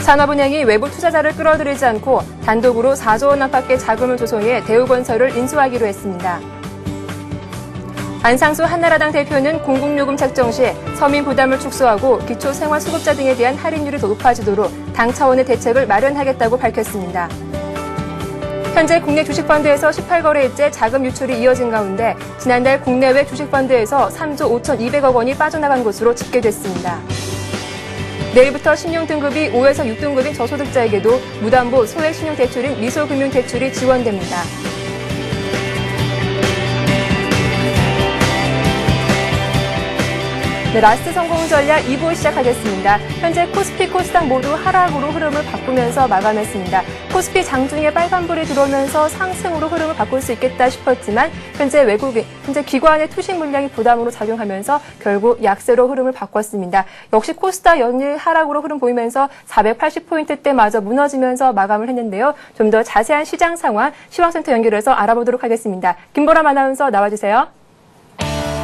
두산업은행이 외부 투자자를 끌어들이지 않고 단독으로 4조 원 안팎의 자금을 조성해 대우건설을 인수하기로 했습니다. 안상수 한나라당 대표는 공공요금 책정 시 서민 부담을 축소하고 기초생활수급자 등에 대한 할인율이 높아지도록 당 차원의 대책을 마련하겠다고 밝혔습니다. 현재 국내 주식펀드에서 18거래일째 자금 유출이 이어진 가운데 지난달 국내외 주식펀드에서 3조 5,200억 원이 빠져나간 것으로 집계됐습니다. 내일부터 신용등급이 5에서 6등급인 저소득자에게도 무담보 소액신용대출인 미소금융대출이 지원됩니다. 네, 라스트 성공 전략 2부 시작하겠습니다. 현재 코스피, 코스닥 모두 하락으로 흐름을 바꾸면서 마감했습니다. 코스피 장중에 빨간불이 들어오면서 상승으로 흐름을 바꿀 수 있겠다 싶었지만 현재 기관의 투식 물량이 부담으로 작용하면서 결국 약세로 흐름을 바꿨습니다. 역시 코스닥 연일 하락으로 흐름 보이면서 480포인트대마저 무너지면서 마감을 했는데요. 좀 더 자세한 시장 상황 시황센터 연결해서 알아보도록 하겠습니다. 김보람 아나운서 나와주세요.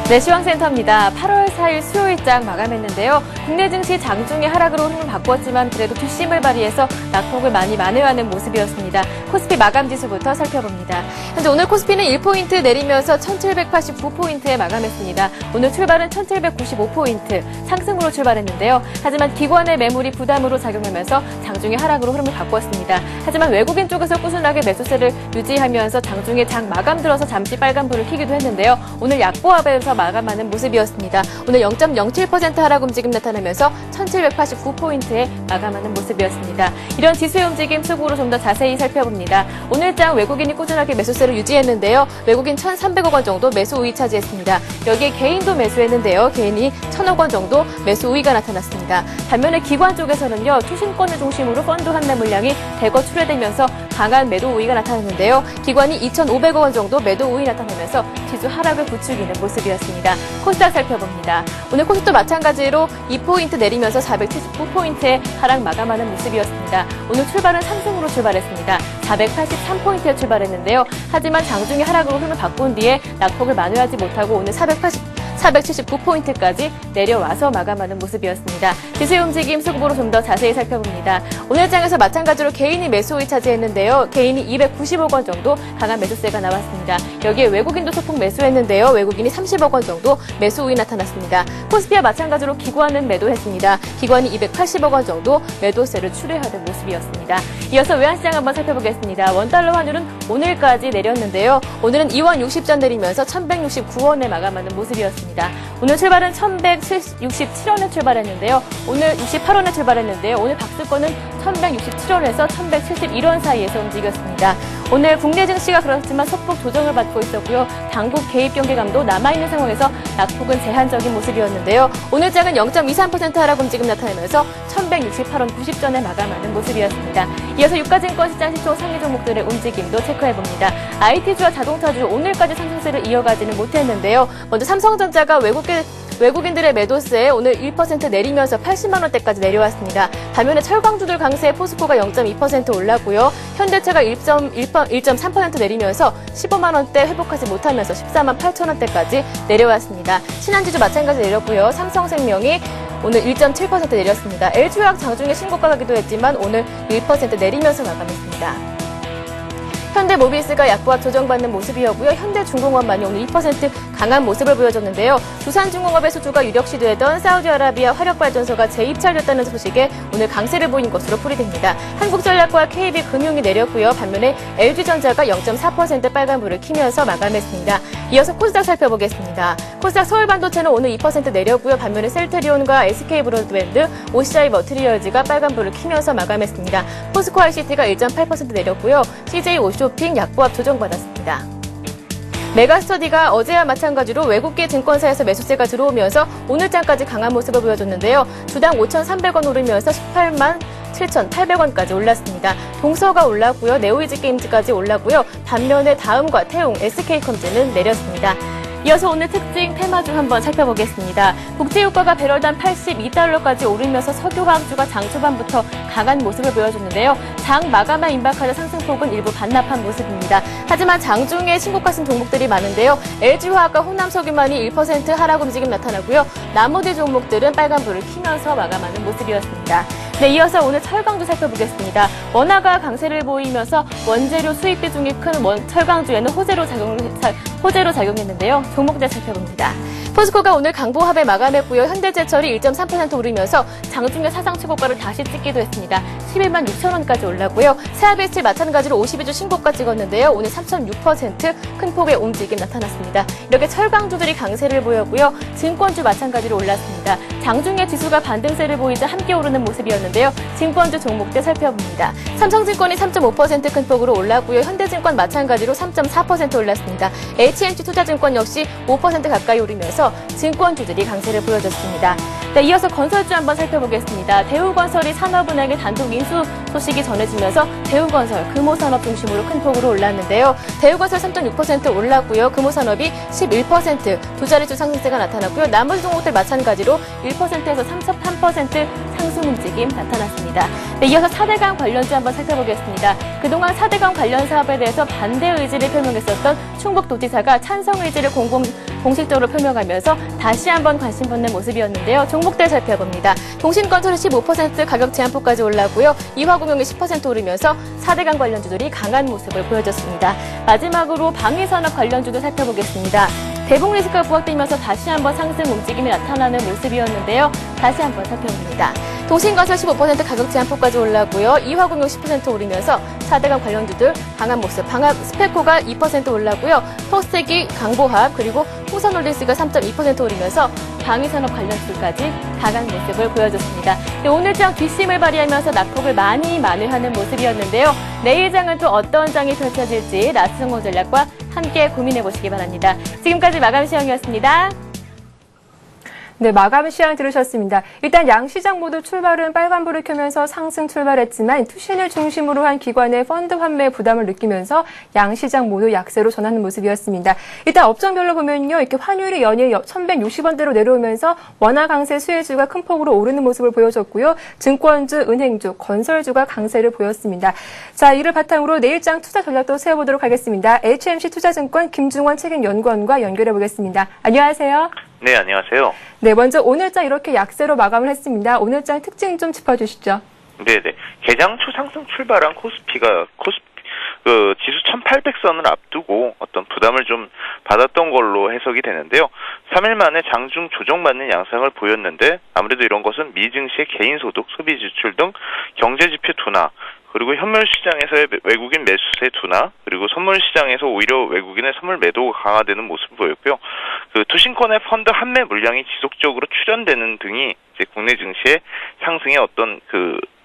네, 시황센터입니다. 8월 4일 수요일장 마감했는데요. 국내 증시 장중에 하락으로 흐름을 바꾸었지만 그래도 뒷심을 발휘해서 낙폭을 많이 만회하는 모습이었습니다. 코스피 마감 지수부터 살펴봅니다. 현재 오늘 코스피는 1포인트 내리면서 1789포인트에 마감했습니다. 오늘 출발은 1795포인트, 상승으로 출발했는데요. 하지만 기관의 매물이 부담으로 작용하면서 장중에 하락으로 흐름을 바꾸었습니다. 하지만 외국인 쪽에서 꾸준하게 매수세를 유지하면서 장중에 장 마감 들어서 잠시 빨간불을 켜기도 했는데요. 오늘 약보합에서 마감하는 모습이었습니다. 오늘 0.07% 하락 움직임 나타나면서 1789포인트에 마감하는 모습이었습니다. 이런 지수의 움직임 수급으로 좀 더 자세히 살펴봅니다. 오늘장 외국인이 꾸준하게 매수세를 유지했는데요. 외국인 1,300억 원 정도 매수 우위 차지했습니다. 여기에 개인도 매수했는데요. 개인이 1,000억 원 정도 매수 우위가 나타났습니다. 반면에 기관 쪽에서는요. 투신권을 중심으로 펀드 환매 물량이 대거 출회되면서 강한 매도 우위가 나타났는데요. 기관이 2,500억 원 정도 매도 우위 나타나면서 지수 하락을 부추기는 모습이었습니다. 코스닥 살펴봅니다. 오늘 코스닥도 마찬가지로 2포인트 내리면서 479포인트에 하락 마감하는 모습이었습니다. 오늘 출발은 상승으로 출발했습니다. 483포인트에 출발했는데요. 하지만 장중에 하락으로 흐름을 바꾼 뒤에 낙폭을 만회하지 못하고 오늘 479포인트까지 내려와서 마감하는 모습이었습니다. 지수의 움직임 수급으로 좀 더 자세히 살펴봅니다. 오늘 장에서 마찬가지로 개인이 매수 우위 차지했는데요. 개인이 290억 원 정도 강한 매수세가 나왔습니다. 여기에 외국인도 소폭 매수했는데요. 외국인이 30억 원 정도 매수 우위 나타났습니다. 코스피와 마찬가지로 기관은 매도했습니다. 기관이 280억 원 정도 매도세를 출회하는 모습이었습니다. 이어서 외환시장 한번 살펴보겠습니다. 원달러 환율은 오늘까지 내렸는데요. 오늘은 2원 60전 내리면서 1169원에 마감하는 모습이었습니다. 오늘 출발은 1167원에 출발했는데요. 오늘 68원에 출발했는데요. 오늘 박스권은 1167원에서 1171원 사이에서 움직였습니다. 오늘 국내 증시가 그렇지만 소폭 조정을 받고 있었고요. 당국 개입 경계감도 남아있는 상황에서 낙폭은 제한적인 모습이었는데요. 오늘 장은 0.23% 하락 움직임 나타내면서 1168원 90전에 마감하는 모습이었습니다. 이어서 유가증권 시장 시초 상위 종목들의 움직임도 체크해봅니다. IT주와 자동차주 오늘까지 상승세를 이어가지는 못했는데요. 먼저 삼성전자가 외국인들의 매도세에 오늘 1% 내리면서 80만 원대까지 내려왔습니다. 반면에 철강주들 강세에 포스코가 0.2% 올랐고요. 현대차가 1.3% 내리면서 15만 원대 회복하지 못하면서 14만 8천 원대까지 내려왔습니다. 신한지주 마찬가지 내렸고요. 삼성생명이 오늘 1.7% 내렸습니다. LG화학 장중에 신고가 가기도 했지만 오늘 1% 내리면서 마감했습니다. 현대모비스가 약보합 조정받는 모습이었고요. 현대중공업만이 오늘 2% 강한 모습을 보여줬는데요. 두산중공업의 수주가 유력시 되던 사우디아라비아 화력발전소가 재입찰됐다는 소식에 오늘 강세를 보인 것으로 풀이됩니다. 한국전략과 KB금융이 내렸고요. 반면에 LG전자가 0.4% 빨간불을 켜면서 마감했습니다. 이어서 코스닥 살펴보겠습니다. 코스닥 서울반도체는 오늘 2% 내렸고요. 반면에 셀트리온과 SK브로드밴드, OCI머티리얼즈가 빨간불을 켜면서 마감했습니다. 포스코 ICT가 1.8% 내렸고요. CJ 오쇼핑 약보합 조정받았습니다. 메가스터디가 어제와 마찬가지로 외국계 증권사에서 매수세가 들어오면서 오늘장까지 강한 모습을 보여줬는데요. 주당 5,300원 오르면서 18만 7,800원까지 올랐습니다. 동서가 올랐고요. 네오이즈게임즈까지 올랐고요. 반면에 다음과 태웅, SK컴즈는 내렸습니다. 이어서 오늘 특징 테마주 한번 살펴보겠습니다. 국제유가가 배럴당 82달러까지 오르면서 석유화학주가 장 초반부터 강한 모습을 보여줬는데요. 장 마감에 임박하자 상승폭은 일부 반납한 모습입니다. 하지만 장중에 신고가신 종목들이 많은데요. LG화학과 호남석유만이 1% 하락 움직임 나타나고요. 나머지 종목들은 빨간불을 켜면서 마감하는 모습이었습니다. 네, 이어서 오늘 철강주 살펴보겠습니다. 원화가 강세를 보이면서 원재료 수입 비중이 큰 철강주에는 호재로 작용했는데요. 종목들 살펴봅니다. 포스코가 오늘 강보합에 마감했고요. 현대제철이 1.3% 오르면서 장중에 사상 최고가를 다시 찍기도 했습니다. 11만 6천 원까지 올랐고요. 세아베스틸 마찬가지로 52주 신고가 찍었는데요. 오늘 3.6% 큰 폭의 움직임 나타났습니다. 이렇게 철강주들이 강세를 보였고요. 증권주 마찬가지로 올랐습니다. 장중에 지수가 반등세를 보이자 함께 오르는 모습이었는데요. 증권주 종목들 살펴봅니다. 삼성증권이 3.5% 큰 폭으로 올랐고요. 현대증권 마찬가지로 3.4% 올랐습니다. HNG 투자증권 역시 5% 가까이 오르면서 증권주들이 강세를 보여줬습니다. 네, 이어서 건설주 한번 살펴보겠습니다. 대우건설이 산업은행의 단독 인수 소식이 전해지면서 대우건설, 금호산업 중심으로 큰 폭으로 올랐는데요. 대우건설 3.6% 올랐고요. 금호산업이 11% 두 자릿수 상승세가 나타났고요. 나머지 종목들 마찬가지로 1%에서 3.3% 상승 움직임 나타났습니다. 네, 이어서 4대강 관련주 한번 살펴보겠습니다. 그동안 4대강 관련 사업에 대해서 반대 의지를 표명했었던 충북도지사가 찬성 의지를 공식적으로 표명하면서 다시 한번 관심 받는 모습이었는데요. 종목들 살펴봅니다. 동신건설이 15% 가격 제한폭까지 올랐고요. 이화공영이 10% 오르면서 4대강 관련주들이 강한 모습을 보여줬습니다. 마지막으로 방위산업 관련주도 살펴보겠습니다. 대북 리스크가 부각되면서 다시 한번 상승 움직임이 나타나는 모습이었는데요. 다시 한번 살펴봅니다. 동신건설 15% 가격 제한폭까지 올랐고요. 이화공영 10% 오르면서 4대강 관련주들 강한 모습. 스페코가 2% 올랐고요. 포스텍이 강보합 그리고 홍선홀딩스가 3.2% 오르면서 방위산업 관련주까지 강한 모습을 보여줬습니다. 네, 오늘 장 뒷심을 발휘하면서 낙폭을 많이 하는 모습이었는데요. 내일 장은 또 어떤 장이 펼쳐질지 나스성공 전략과 함께 고민해보시기 바랍니다. 지금까지 마감 시황이었습니다. 네, 마감 시황 들으셨습니다. 일단 양시장 모두 출발은 빨간불을 켜면서 상승 출발했지만 투신을 중심으로 한 기관의 펀드 환매 부담을 느끼면서 양시장 모두 약세로 전하는 모습이었습니다. 일단 업종별로 보면요, 이렇게 환율이 연일 1,160원대로 내려오면서 원화 강세 수혜주가 큰 폭으로 오르는 모습을 보여줬고요. 증권주, 은행주, 건설주가 강세를 보였습니다. 자, 이를 바탕으로 내일장 투자 전략도 세워보도록 하겠습니다. HMC 투자증권 김중원 책임연구원과 연결해 보겠습니다. 안녕하세요. 네, 안녕하세요. 네, 먼저 오늘장 이렇게 약세로 마감을 했습니다. 오늘장 특징 좀 짚어주시죠. 네네. 개장 초 상승 출발한 코스피가 지수 1800선을 앞두고 어떤 부담을 좀 받았던 걸로 해석이 되는데요. 3일 만에 장중 조정받는 양상을 보였는데 아무래도 이런 것은 미증시의 개인소득, 소비지출 등 경제지표 둔화, 그리고 현물시장에서의 외국인 매수세 둔화, 그리고 선물시장에서 오히려 외국인의 선물 매도가 강화되는 모습을 보였고요. 투신권의 펀드 환매 물량이 지속적으로 출현되는 등이 이제 국내 증시의 상승에 어떤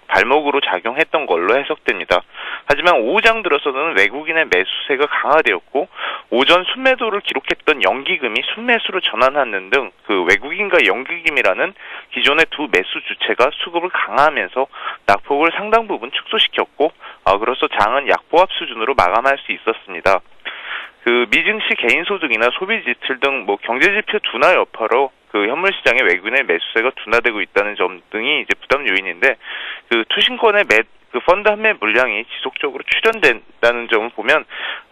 발목으로 작용했던 걸로 해석됩니다. 하지만 오후장 들어서는 외국인의 매수세가 강화되었고 오전 순매도를 기록했던 연기금이 순매수로 전환하는 등 외국인과 연기금이라는 기존의 두 매수 주체가 수급을 강화하면서 낙폭을 상당 부분 축소시켰고 그로써 장은 약보합 수준으로 마감할 수 있었습니다. 미증시 개인소득이나 소비지출 등 경제지표 둔화 여파로 현물시장의 외국인의 매수세가 둔화되고 있다는 점 등이 이제 부담 요인인데 투신권의 펀드 환매 물량이 지속적으로 출현된다는 점을 보면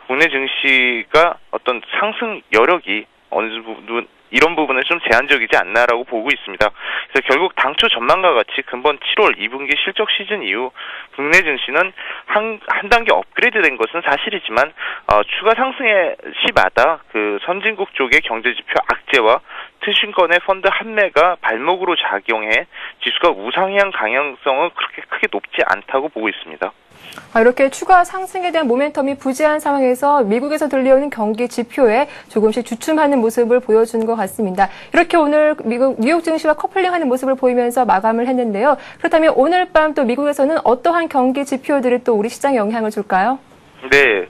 국내 증시가 어떤 상승 여력이 어느 부분 이런 부분은 좀 제한적이지 않나라고 보고 있습니다. 그래서 결국 당초 전망과 같이 금번 7월 2분기 실적 시즌 이후 국내 증시는 한 단계 업그레이드된 것은 사실이지만 추가 상승의 시마다 선진국 쪽의 경제지표 악재와 투신권의 펀드 환매가 발목으로 작용해 지수가 우상향 강형성은 그렇게 크게 높지 않다고 보고 있습니다. 이렇게 추가 상승에 대한 모멘텀이 부재한 상황에서 미국에서 들려오는 경기 지표에 조금씩 주춤하는 모습을 보여준 것 같습니다. 이렇게 오늘 뉴욕 증시와 커플링하는 모습을 보이면서 마감을 했는데요. 그렇다면 오늘 밤 또 미국에서는 어떠한 경기 지표들이 또 우리 시장에 영향을 줄까요? 네,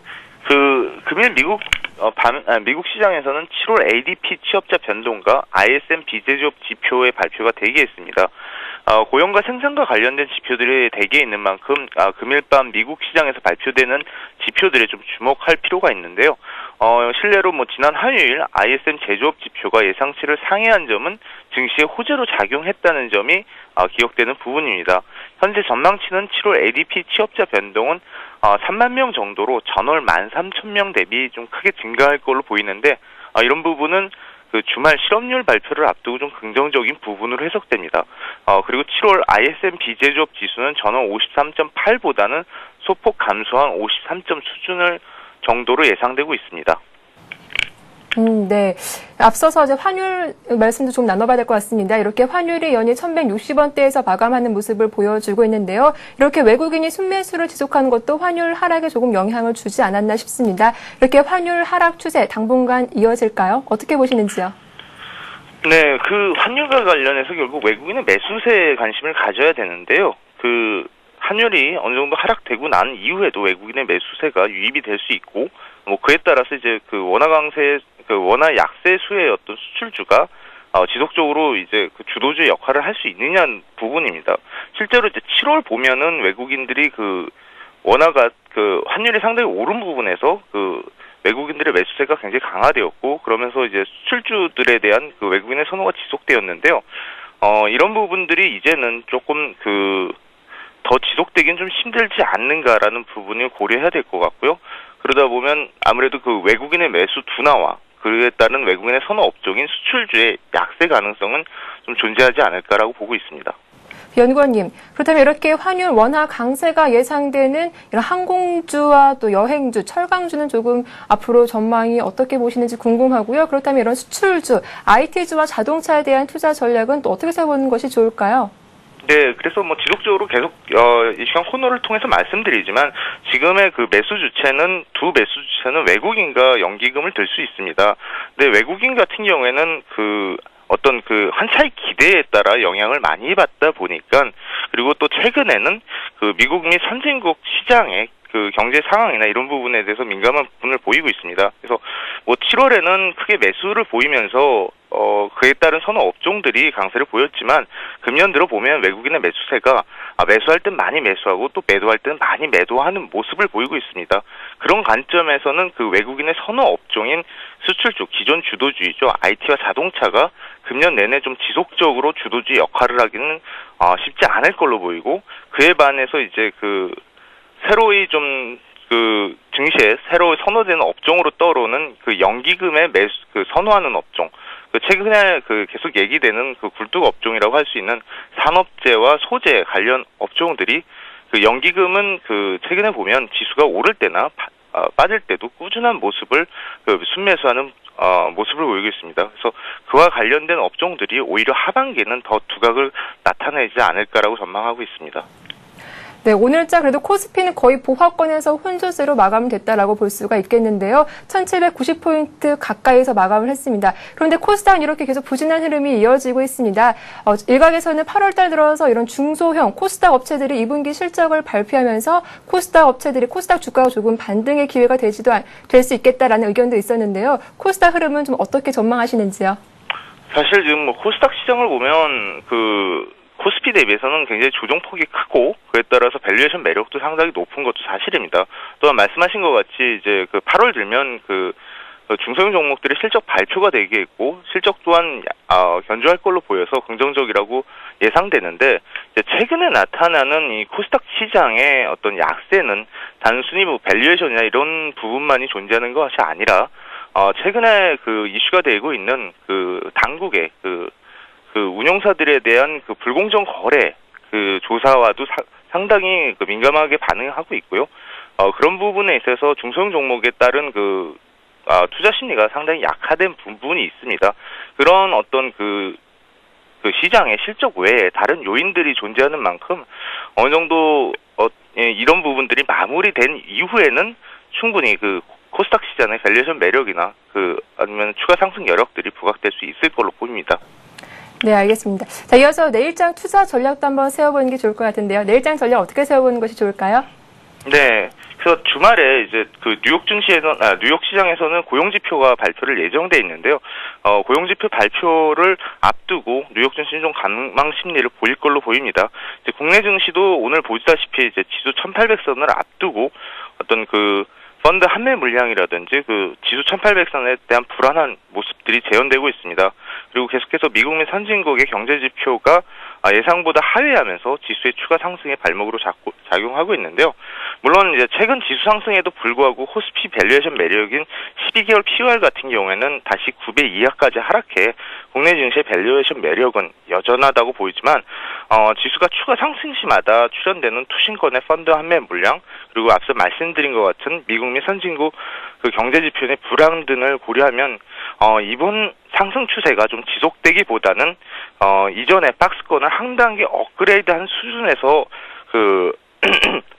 금일 미국 시장에서는 7월 ADP 취업자 변동과 ISM 비제조업 지표의 발표가 대기했습니다. 고용과 생산과 관련된 지표들이 대기에 있는 만큼 금일 밤 미국 시장에서 발표되는 지표들에 좀 주목할 필요가 있는데요. 실례로 지난 화요일 ISM 제조업 지표가 예상치를 상회한 점은 증시에 호재로 작용했다는 점이 기억되는 부분입니다. 현재 전망치는 7월 ADP 취업자 변동은 3만 명 정도로 전월 13,000명 대비 좀 크게 증가할 걸로 보이는데 이런 부분은 그 주말 실업률 발표를 앞두고 좀 긍정적인 부분으로 해석됩니다. 그리고 7월 ISM 비제조업 지수는 전월 53.8보다는 소폭 감소한 53점 수준을 정도로 예상되고 있습니다. 네. 앞서서 이제 환율 말씀도 좀 나눠봐야 될 것 같습니다. 이렇게 환율이 연일 1160원대에서 마감하는 모습을 보여주고 있는데요. 이렇게 외국인이 순매수를 지속하는 것도 환율 하락에 조금 영향을 주지 않았나 싶습니다. 이렇게 환율 하락 추세 당분간 이어질까요? 어떻게 보시는지요? 네, 그 환율과 관련해서 결국 외국인의 매수세에 관심을 가져야 되는데요. 그 환율이 어느 정도 하락되고 난 이후에도 외국인의 매수세가 유입이 될 수 있고, 뭐 그에 따라서 이제 그 원화 약세 수의 어떤 수출주가 지속적으로 이제 그 주도주의 역할을 할 수 있느냐는 부분입니다. 실제로 이제 7월 보면은 외국인들이 그 원화가 그 환율이 상당히 오른 부분에서 그 외국인들의 매수세가 굉장히 강화되었고, 그러면서 이제 수출주들에 대한 그 외국인의 선호가 지속되었는데요. 이런 부분들이 이제는 조금 더 지속되긴 좀 힘들지 않는가라는 부분을 고려해야 될 것 같고요. 그러다 보면 아무래도 그 외국인의 매수 둔화와 그에 따른 외국인의 선호 업종인 수출주의 약세 가능성은 좀 존재하지 않을까라고 보고 있습니다. 연구원님, 그렇다면 이렇게 환율 원화 강세가 예상되는 이런 항공주와 또 여행주, 철강주는 조금 앞으로 전망이 어떻게 보시는지 궁금하고요. 그렇다면 이런 수출주, IT주와 자동차에 대한 투자 전략은 또 어떻게 세우는 것이 좋을까요? 네, 그래서 뭐 지속적으로 계속 이 시간 코너를 통해서 말씀드리지만 지금의 그 매수 주체는 두 매수 주체는 외국인과 연기금을 들 수 있습니다. 근데 외국인 같은 경우에는 그 어떤 그 환차익 기대에 따라 영향을 많이 받다 보니까, 그리고 또 최근에는 그 미국 및 선진국 시장의 그 경제 상황이나 이런 부분에 대해서 민감한 부분을 보이고 있습니다. 그래서 뭐 7월에는 크게 매수를 보이면서 그에 따른 선호 업종들이 강세를 보였지만, 금년 들어 보면 외국인의 매수세가 매수할 땐 많이 매수하고 또 매도할 때는 많이 매도하는 모습을 보이고 있습니다. 그런 관점에서는 그 외국인의 선호 업종인 수출 쪽 기존 주도주의죠. IT와 자동차가 금년 내내 좀 지속적으로 주도주의 역할을 하기는 쉽지 않을 걸로 보이고, 그에 반해서 이제 그 새로이 좀 그 증시에 새로 선호되는 업종으로 떠오르는 그 연기금의 선호하는 업종, 그 최근에 그 계속 얘기되는 그 굴뚝 업종이라고 할 수 있는 산업재와 소재 관련 업종들이, 그 연기금은 그 최근에 보면 지수가 오를 때나 빠질 때도 꾸준한 모습을 그 순매수하는 모습을 보이고 있습니다. 그래서 그와 관련된 업종들이 오히려 하반기에는 더 두각을 나타내지 않을까라고 전망하고 있습니다. 네, 오늘자 그래도 코스피는 거의 보합권에서 혼조세로 마감됐다라고 볼 수가 있겠는데요. 1790포인트 가까이서 마감을 했습니다. 그런데 코스닥은 이렇게 계속 부진한 흐름이 이어지고 있습니다. 일각에서는 8월달 들어서 이런 중소형 코스닥 업체들이 2분기 실적을 발표하면서 코스닥 주가가 조금 반등의 기회가 될 수 있겠다라는 의견도 있었는데요. 코스닥 흐름은 좀 어떻게 전망하시는지요? 사실 지금 뭐 코스닥 시장을 보면 코스피 대비해서는 굉장히 조정폭이 크고, 그에 따라서 밸류에이션 매력도 상당히 높은 것도 사실입니다. 또한 말씀하신 것 같이 이제 그 8월 들면 그 중소형 종목들의 실적 발표가 되겠고, 실적 또한 견조할 걸로 보여서 긍정적이라고 예상되는데, 이제 최근에 나타나는 이 코스닥 시장의 어떤 약세는 단순히 뭐 밸류에이션이나 이런 부분만이 존재하는 것이 아니라 최근에 그 이슈가 되고 있는 그 당국의 그 운용사들에 대한 그 불공정 거래 그 조사와도 상당히 그 민감하게 반응하고 있고요. 그런 부분에 있어서 중소형 종목에 따른 투자 심리가 상당히 약화된 부분이 있습니다. 그런 어떤 그 시장의 실적 외에 다른 요인들이 존재하는 만큼 어느 정도 이런 부분들이 마무리된 이후에는 충분히 그 코스닥 시장의 밸류에이션 매력이나 아니면 추가 상승 여력들이 부각될 수 있을 걸로 보입니다. 네, 알겠습니다. 자, 이어서 내일장 투자 전략도 한번 세워보는 게 좋을 것 같은데요. 내일장 전략 어떻게 세워보는 것이 좋을까요? 네. 그래서 주말에 이제 그 뉴욕 시장에서는 고용지표가 발표를 예정돼 있는데요. 고용지표 발표를 앞두고 뉴욕 증시는 좀 관망 심리를 보일 걸로 보입니다. 이제 국내 증시도 오늘 보시다시피 이제 지수 1800선을 앞두고 어떤 그 펀드 한매 물량이라든지 그 지수 1800선에 대한 불안한 모습들이 재현되고 있습니다. 그리고 계속해서 미국 및 선진국의 경제 지표가 예상보다 하회하면서 지수의 추가 상승의 발목으로 작용하고 있는데요. 물론 이제 최근 지수 상승에도 불구하고 코스피 밸류에이션 매력인 12개월 POR 같은 경우에는 다시 9배 이하까지 하락해 국내 증시의 밸류에이션 매력은 여전하다고 보이지만 지수가 추가 상승 시마다 출현되는 투신권의 펀드 환매 물량 그리고 앞서 말씀드린 것 같은 미국 및 선진국 그 경제 지표의 불황 등을 고려하면 이번 상승 추세가 좀 지속되기보다는 이전에 박스권을 한 단계 업그레이드한 수준에서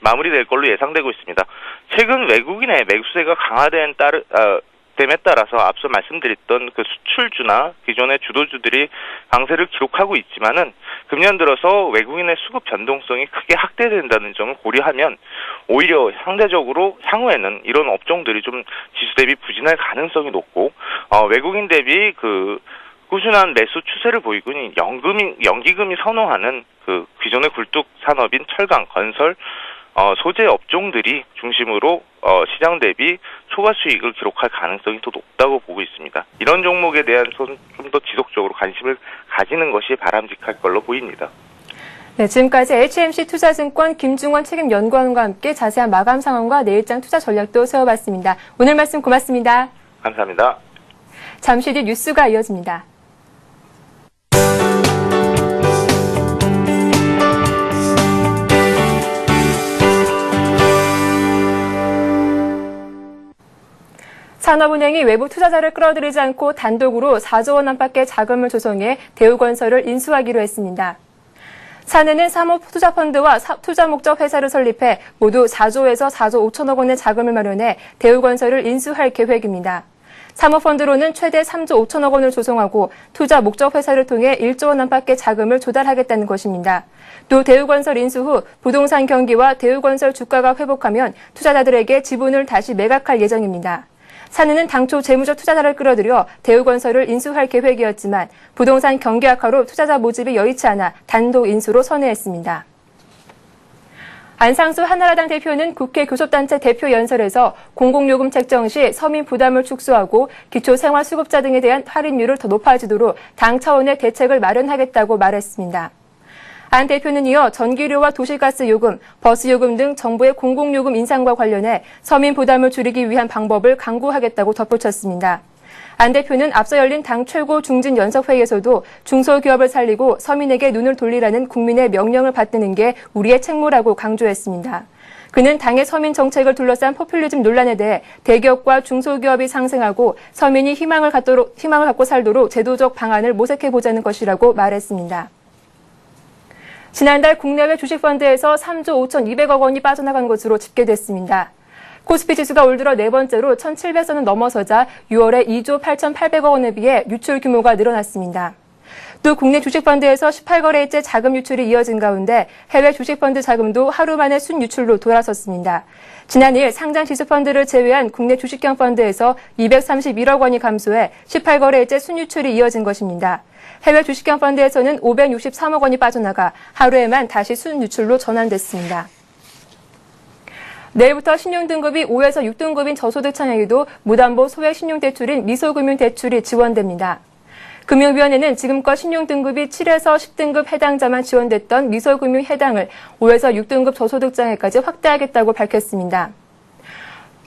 마무리될 걸로 예상되고 있습니다. 최근 외국인의 매수세가 강화됨에 따라서 앞서 말씀드렸던 그 수출주나 기존의 주도주들이 강세를 기록하고 있지만은 금년 들어서 외국인의 수급 변동성이 크게 확대된다는 점을 고려하면 오히려 상대적으로 향후에는 이런 업종들이 좀 지수 대비 부진할 가능성이 높고 외국인 대비 꾸준한 매수 추세를 보이고 있는 연기금이 선호하는 기존의 굴뚝 산업인 철강, 건설, 소재 업종들이 중심으로 시장 대비 초과 수익을 기록할 가능성이 더 높다고 보고 있습니다. 이런 종목에 대한 좀 더 지속적으로 관심을 가지는 것이 바람직할 걸로 보입니다. 네, 지금까지 HMC 투자증권 김중원 책임연구원과 함께 자세한 마감 상황과 내일장 투자 전략도 세워봤습니다. 오늘 말씀 고맙습니다. 감사합니다. 잠시 뒤 뉴스가 이어집니다. 산업은행이 외부 투자자를 끌어들이지 않고 단독으로 4조 원 안팎의 자금을 조성해 대우건설을 인수하기로 했습니다. 사내는 사모투자펀드와 투자 목적 회사를 설립해 모두 4조에서 4조 5천억 원의 자금을 마련해 대우건설을 인수할 계획입니다. 사모펀드로는 최대 3조 5천억 원을 조성하고 투자 목적 회사를 통해 1조 원 안팎의 자금을 조달하겠다는 것입니다. 또 대우건설 인수 후 부동산 경기와 대우건설 주가가 회복하면 투자자들에게 지분을 다시 매각할 예정입니다. 사내는 당초 재무적 투자자를 끌어들여 대우건설을 인수할 계획이었지만 부동산 경기 악화로 투자자 모집이 여의치 않아 단독 인수로 선회했습니다. 안상수 한나라당 대표는 국회 교섭단체 대표 연설에서 공공요금 책정 시 서민 부담을 축소하고 기초생활수급자 등에 대한 할인율을 더 높아지도록 당 차원의 대책을 마련하겠다고 말했습니다. 안 대표는 이어 전기료와 도시가스 요금, 버스 요금 등 정부의 공공요금 인상과 관련해 서민 부담을 줄이기 위한 방법을 강구하겠다고 덧붙였습니다. 안 대표는 앞서 열린 당 최고 중진 연석회의에서도 중소기업을 살리고 서민에게 눈을 돌리라는 국민의 명령을 받드는 게 우리의 책무라고 강조했습니다. 그는 당의 서민 정책을 둘러싼 포퓰리즘 논란에 대해 대기업과 중소기업이 상생하고 서민이 희망을 갖고 살도록 제도적 방안을 모색해보자는 것이라고 말했습니다. 지난달 국내외 주식펀드에서 3조 5,200억 원이 빠져나간 것으로 집계됐습니다. 코스피 지수가 올 들어 네 번째로 1,700선을 넘어서자 6월에 2조 8,800억 원에 비해 유출 규모가 늘어났습니다. 또 국내 주식펀드에서 18거래일째 자금 유출이 이어진 가운데 해외 주식펀드 자금도 하루 만에 순유출로 돌아섰습니다. 지난 2일 상장 지수펀드를 제외한 국내 주식형 펀드에서 231억 원이 감소해 18거래일째 순유출이 이어진 것입니다. 해외 주식형 펀드에서는 563억 원이 빠져나가 하루에만 다시 순유출로 전환됐습니다. 내일부터 신용등급이 5에서 6등급인 저소득층에게도 무담보 소액 신용대출인 미소금융대출이 지원됩니다. 금융위원회는 지금껏 신용등급이 7에서 10등급 해당자만 지원됐던 미소금융 해당을 5에서 6등급 저소득장애까지 확대하겠다고 밝혔습니다.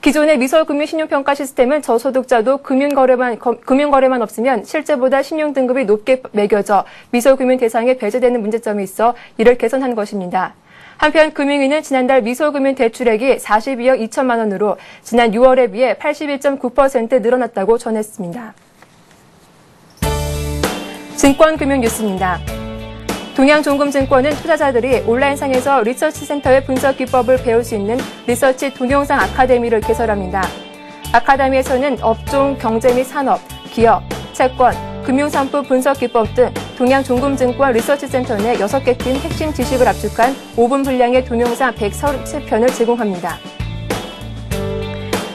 기존의 미소금융 신용평가 시스템은 저소득자도 금융거래만 없으면 실제보다 신용등급이 높게 매겨져 미소금융 대상에 배제되는 문제점이 있어 이를 개선한 것입니다. 한편 금융위는 지난달 미소금융 대출액이 42억 2천만 원으로 지난 6월에 비해 81.9% 늘어났다고 전했습니다. 증권금융 뉴스입니다. 동양종금증권은 투자자들이 온라인상에서 리서치센터의 분석 기법을 배울 수 있는 리서치 동영상 아카데미를 개설합니다. 아카데미에서는 업종, 경제 및 산업, 기업, 채권, 금융산품 분석 기법 등 동양종금증권 리서치센터 내 6개 팀 핵심 지식을 압축한 5분 분량의 동영상 137편을 제공합니다.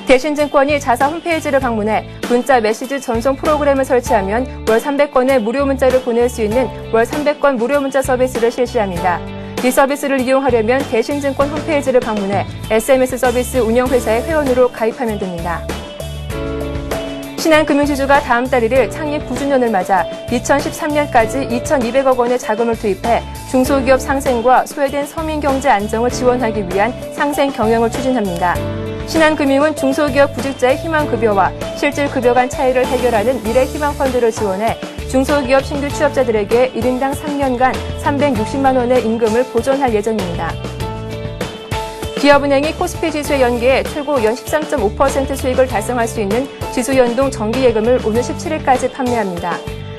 대신증권이 자사 홈페이지를 방문해 문자 메시지 전송 프로그램을 설치하면 월 300건의 무료 문자를 보낼 수 있는 월 300건 무료 문자 서비스를 실시합니다. 이 서비스를 이용하려면 대신증권 홈페이지를 방문해 SMS 서비스 운영회사의 회원으로 가입하면 됩니다. 신한금융지주가 다음 달 1일 창립 9주년을 맞아 2013년까지 2,200억 원의 자금을 투입해 중소기업 상생과 소외된 서민경제 안정을 지원하기 위한 상생 경영을 추진합니다. 신한금융은 중소기업 구직자의 희망급여와 실질급여 간 차이를 해결하는 미래희망펀드를 지원해 중소기업 신규 취업자들에게 1인당 3년간 360만 원의 임금을 보존할 예정입니다. 기업은행이 코스피 지수에 연계해 최고 연 13.5% 수익을 달성할 수 있는 지수연동 정기예금을 오늘 17일까지 판매합니다.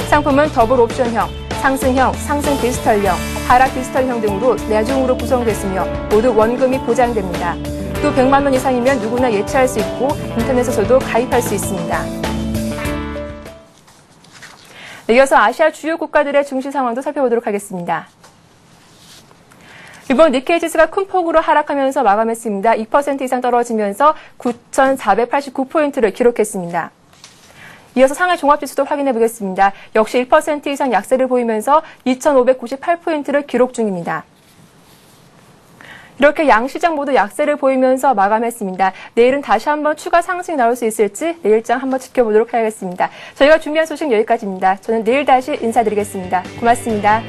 상품은 더블 옵션형, 상승형, 상승 디지털형, 하락 디지털형 등으로 4종으로 구성됐으며 모두 원금이 보장됩니다. 또 100만 원 이상이면 누구나 예치할 수 있고 인터넷에서도 가입할 수 있습니다. 네, 이어서 아시아 주요 국가들의 증시 상황도 살펴보도록 하겠습니다. 이번 니케이 지수가 큰 폭으로 하락하면서 마감했습니다. 2% 이상 떨어지면서 9,489포인트를 기록했습니다. 이어서 상하이 종합지수도 확인해 보겠습니다. 역시 1% 이상 약세를 보이면서 2,598포인트를 기록 중입니다. 이렇게 양시장 모두 약세를 보이면서 마감했습니다. 내일은 다시 한번 추가 상승이 나올 수 있을지 내일장 한번 지켜보도록 하겠습니다. 저희가 준비한 소식 여기까지입니다. 저는 내일 다시 인사드리겠습니다. 고맙습니다.